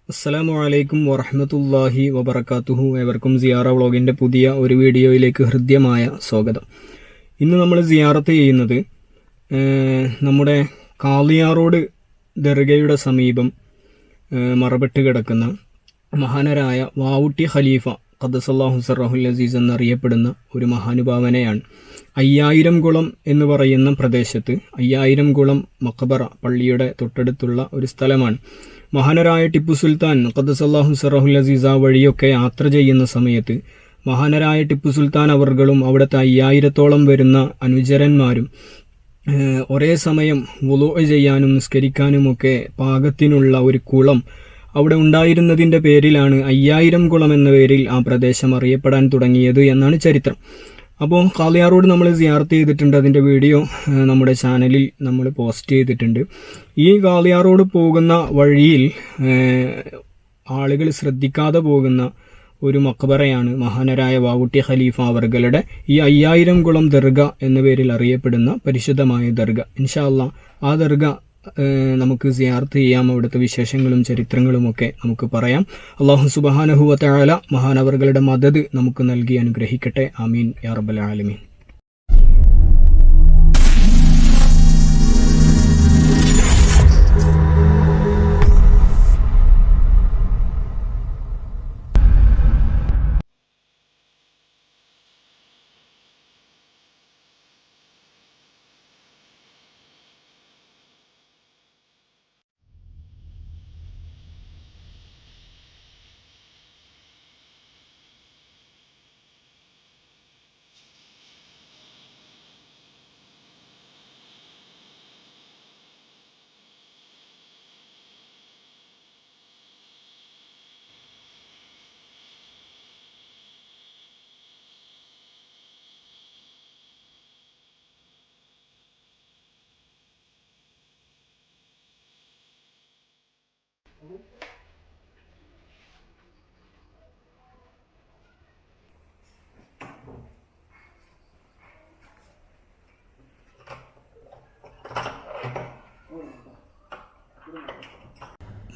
അസ്സലാമു അലൈക്കും വറഹ്മത്തുള്ളാഹി വബറകാതുഹു. ഏവർക്കും സിയാറ വ്ളോഗിൻ്റെ പുതിയ ഒരു വീഡിയോയിലേക്ക് ഹൃദ്യമായ സ്വാഗതം. ഇന്ന് നമ്മൾ സിയാറത്ത് ചെയ്യുന്നത് നമ്മുടെ കാളിയാറോഡ് ദർഗയുടെ സമീപം മറപ്പെട്ട് കിടക്കുന്ന മഹാനരായ വാവുട്ടി ഖലീഫ ഖദ്ദസല്ലാഹു സിർറഹുൽ അസീസ് എന്നറിയപ്പെടുന്ന ഒരു മഹാനുഭാവനെയാണ്. 5000 കുളം എന്ന് പറയുന്ന പ്രദേശത്ത് 5000 കുളം മഖബറ പള്ളിയുടെ തൊട്ടടുത്തുള്ള ഒരു സ്ഥലമാണ്. മഹാനരായ ടിപ്പു സുൽത്താൻ ഖദ്ദസല്ലാഹു സിർറഹുൽ അസീസ് വഴിയൊക്കെ യാത്ര ചെയ്യുന്ന സമയത്ത് മഹാനരായ ടിപ്പു സുൽത്താൻ അവർകളും അവിടുത്തെ 5000-ഓളം വരുന്ന അനുചരന്മാരും ഒരേ സമയം വുളൂ ചെയ്യാനും നിസ്കരിക്കാനുമൊക്കെ പാകത്തിനുള്ള ഒരു കുളം അവിടെ ഉണ്ടായിരുന്നതിൻ്റെ പേരിലാണ് 5000 കുളം എന്ന പേരിൽ ആ പ്രദേശം അറിയപ്പെടാൻ തുടങ്ങിയത് എന്നാണ് ചരിത്രം. അപ്പോൾ കാളിയാറോഡ് നമ്മൾ സിയാറത്ത് ചെയ്തിട്ടുണ്ട്. അതിൻ്റെ വീഡിയോ നമ്മുടെ ചാനലിൽ നമ്മൾ പോസ്റ്റ് ചെയ്തിട്ടുണ്ട്. ഈ കാളിയാറോഡ് പോകുന്ന വഴിയിൽ ആളുകൾ ശ്രദ്ധിക്കാതെ പോകുന്ന ഒരു മഖബറയാണ് മഹാനരായ വാവുട്ടി ഖലീഫ അവർകളുടെ ഈ 5000 കുളം ദർഗ എന്ന പേരിൽ അറിയപ്പെടുന്ന പരിശുദ്ധമായ ദർഗ. ഇൻഷാ അല്ലാഹ് ആ ദർഗ നമുക്ക് സിയാറത്ത് ചെയ്യാം. അവിടുത്തെ വിശേഷങ്ങളും ചരിത്രങ്ങളുമൊക്കെ നമുക്ക് പറയാം. അല്ലാഹു സുബ്ഹാനഹു വ തആല മഹാനവറുകളുടെ മദദ് നമുക്ക് നൽകി അനുഗ്രഹിക്കട്ടെ. ആമീൻ യാ റബ്ബൽ ആലമീൻ.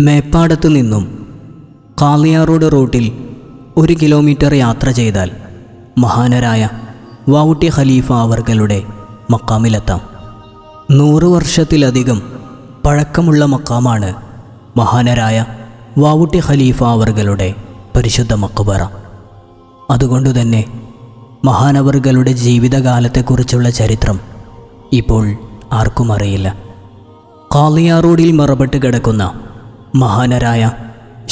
മേപ്പാടത്തു നിന്നും കാളിയാറോഡ് റൂട്ടിൽ 1 കിലോമീറ്റർ യാത്ര ചെയ്താൽ മഹാനരായ വാവുട്ടി ഖലീഫ അവർകളുടെ മക്കാമിലെത്താം. 100 വർഷത്തിലധികം പഴക്കമുള്ള മക്കാമാണ് മഹാനരായ വാവുട്ടി ഖലീഫ അവർകളുടെ പരിശുദ്ധ മഖബറ. അതുകൊണ്ടുതന്നെ മഹാനവറുകളുടെ ജീവിതകാലത്തെക്കുറിച്ചുള്ള ചരിത്രം ഇപ്പോൾ ആർക്കും അറിയില്ല. കാളിയാറോഡിൽ മറപ്പെട്ട് കിടക്കുന്ന മഹാനരായ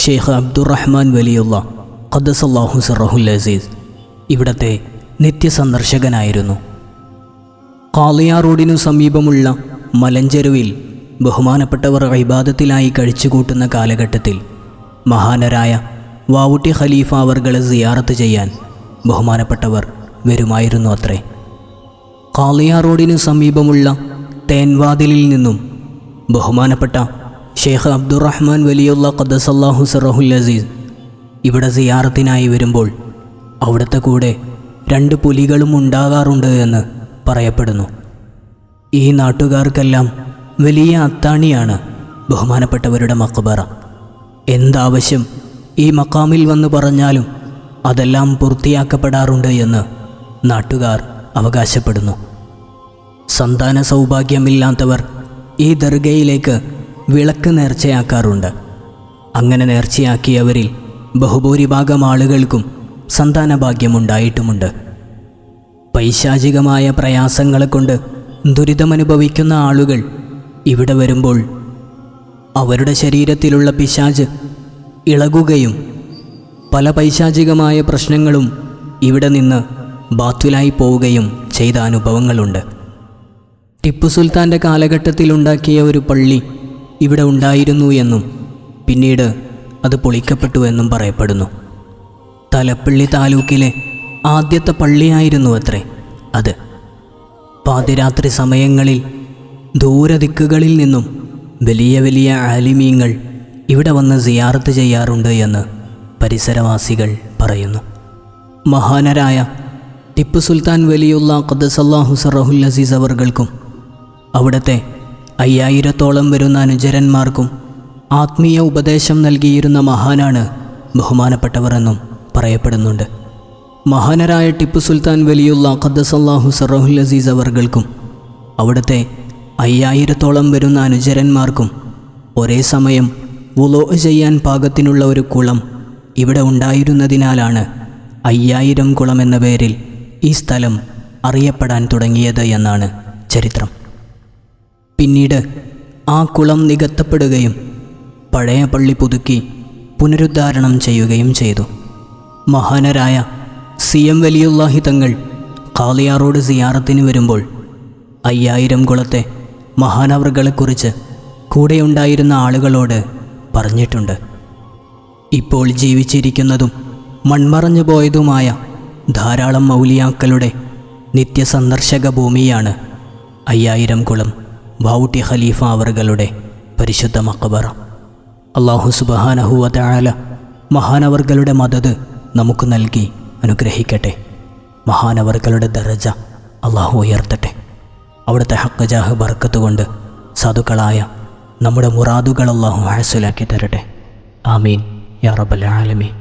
ഷെയ്ഖ് അബ്ദുറഹ്മാൻ വലിയുള്ള ഖദ്ദസല്ലാഹു സിർറഹുൽ അസീസ് ഇവിടത്തെ നിത്യസന്ദർശകനായിരുന്നു. കാളിയാറോഡിനു സമീപമുള്ള മലഞ്ചെരുവിൽ ബഹുമാനപ്പെട്ടവർ ഇബാദത്തിലായി കഴിച്ചുകൂട്ടുന്ന കാലഘട്ടത്തിൽ മഹാനരായ വാവുട്ടി ഖലീഫ അവർകളെ സിയാറത്ത് ചെയ്യാൻ ബഹുമാനപ്പെട്ടവർ വരുമായിരുന്നു അത്രേ. കാളിയാറോഡിനു സമീപമുള്ള തേൻവാതിലിൽ നിന്നും ബഹുമാനപ്പെട്ട ഷെയ്ഖ് അബ്ദുറഹ്മാൻ വലിയുള്ള ഖദ്ദസല്ലാഹു സിർറഹുൽ അസീസ് ഇവിടെ സിയാറത്തിനായി വരുമ്പോൾ അവിടുത്തെ കൂടെ 2 പുലികളും ഉണ്ടാകാറുണ്ട് എന്ന് പറയപ്പെടുന്നു. ഈ നാട്ടുകാർക്കെല്ലാം വലിയ അത്താണിയാണ് ബഹുമാനപ്പെട്ടവരുടെ മഖബറ. എന്താവശ്യം ഈ മക്കാമിൽ വന്ന് പറഞ്ഞാലും അതെല്ലാം പൂർത്തിയാക്കപ്പെടാറുണ്ട് എന്ന് നാട്ടുകാർ അവകാശപ്പെടുന്നു. സന്താന സൗഭാഗ്യമില്ലാത്തവർ ഈ ദർഗയിലേക്ക് വിളക്ക് നേർച്ചയാക്കാറുണ്ട്. അങ്ങനെ നേർച്ചയാക്കിയവരിൽ ബഹുഭൂരിഭാഗം ആളുകൾക്കും സന്താനഭാഗ്യമുണ്ടായിട്ടുമുണ്ട്. പൈശാചികമായ പ്രയാസങ്ങളെ കൊണ്ട് ദുരിതമനുഭവിക്കുന്ന ആളുകൾ ഇവിടെ വരുമ്പോൾ അവരുടെ ശരീരത്തിലുള്ള പിശാച് ഇളകുകയും പല പൈശാചികമായ പ്രശ്നങ്ങളും ഇവിടെ നിന്ന് ബാത്തുലായി പോവുകയും ചെയ്ത അനുഭവങ്ങളുണ്ട്. ടിപ്പു സുൽത്താൻ്റെ കാലഘട്ടത്തിലുണ്ടാക്കിയ ഒരു പള്ളി ഇവിടെ ഉണ്ടായിരുന്നു എന്നും പിന്നീട് അത് പൊളിക്കപ്പെട്ടു എന്നും പറയപ്പെടുന്നു. തലപ്പള്ളി താലൂക്കിലെ ആദ്യത്തെ പള്ളിയായിരുന്നു അത്രേ അത്. പാതിരാത്രി സമയങ്ങളിൽ ദൂരദിക്കുകളിൽ നിന്നും വലിയ വലിയ ആലിമീങ്ങൾ ഇവിടെ വന്ന് സിയാറത്ത് ചെയ്യാറുണ്ട് എന്ന് പരിസരവാസികൾ പറയുന്നു. മഹാനരായ ടിപ്പു സുൽത്താൻ വലിയുള്ള ഖദ്ദസല്ലാഹു സിർറഹുൽ അസീസ് അവർകൾക്കും അവിടുത്തെ 5000-ഓളം വരുന്ന അനുചരന്മാർക്കും ആത്മീയ ഉപദേശം നൽകിയിരുന്ന മഹാനാണ് ബഹുമാനപ്പെട്ടവർ എന്നും പറയപ്പെടുന്നുണ്ട്. മഹാനരായ ടിപ്പു സുൽത്താൻ വലിയുള്ള ഖദ്ദസല്ലാഹു സറഹുൽ അസീസ് അവർകൾക്കും അവിടുത്തെ 5000-ഓളം വരുന്ന അനുചരന്മാർക്കും ഒരേ സമയം വുളൂ ചെയ്യാൻ പാകത്തിനുള്ള ഒരു കുളം ഇവിടെ ഉണ്ടായിരുന്നതിനാലാണ് 5000 കുളം എന്ന പേരിൽ ഈ സ്ഥലം അറിയപ്പെടാൻ തുടങ്ങിയത് എന്നാണ് ചരിത്രം. പിന്നീട് ആ കുളം നികത്തപ്പെടുകയും പഴയ പള്ളി പുതുക്കി പുനരുദ്ധാരണം ചെയ്യുകയും ചെയ്തു. മഹാനരായ CM വലിയുല്ലാഹി തങ്ങൾ ഖാളിയാറോട് സിയാറത്തിന് വരുമ്പോൾ 5000 കുളത്തെ മഹാനവറുകളെക്കുറിച്ച് കൂടെയുണ്ടായിരുന്ന ആളുകളോട് പറഞ്ഞിട്ടുണ്ട്. ഇപ്പോൾ ജീവിച്ചിരിക്കുന്നതും മൺമറഞ്ഞു പോയതുമായ ധാരാളം മൗലിയാക്കളുടെ നിത്യസന്ദർശക ഭൂമിയാണ് 5000 കുളം വാവുട്ടി ഖലീഫ അവറുകളുടെ പരിശുദ്ധ മഖബറ. അല്ലാഹു സുബ്ഹാനഹു വ തആല മഹാനവറുകളുടെ മദദ് നമുക്ക് നൽകി അനുഗ്രഹിക്കട്ടെ. മഹാനവറുകളുടെ ദറജ അല്ലാഹു ഉയർത്തട്ടെ. അവിടുത്തെ ഹഖ് ജാഹ് ബർക്കത്ത് കൊണ്ട് സാധുക്കളായ നമ്മുടെ മുറാദുകൾ അല്ലാഹു ഹാസിലാക്കി തരട്ടെ. ആമീൻ യാ റബ്ബൽ ആലമീൻ.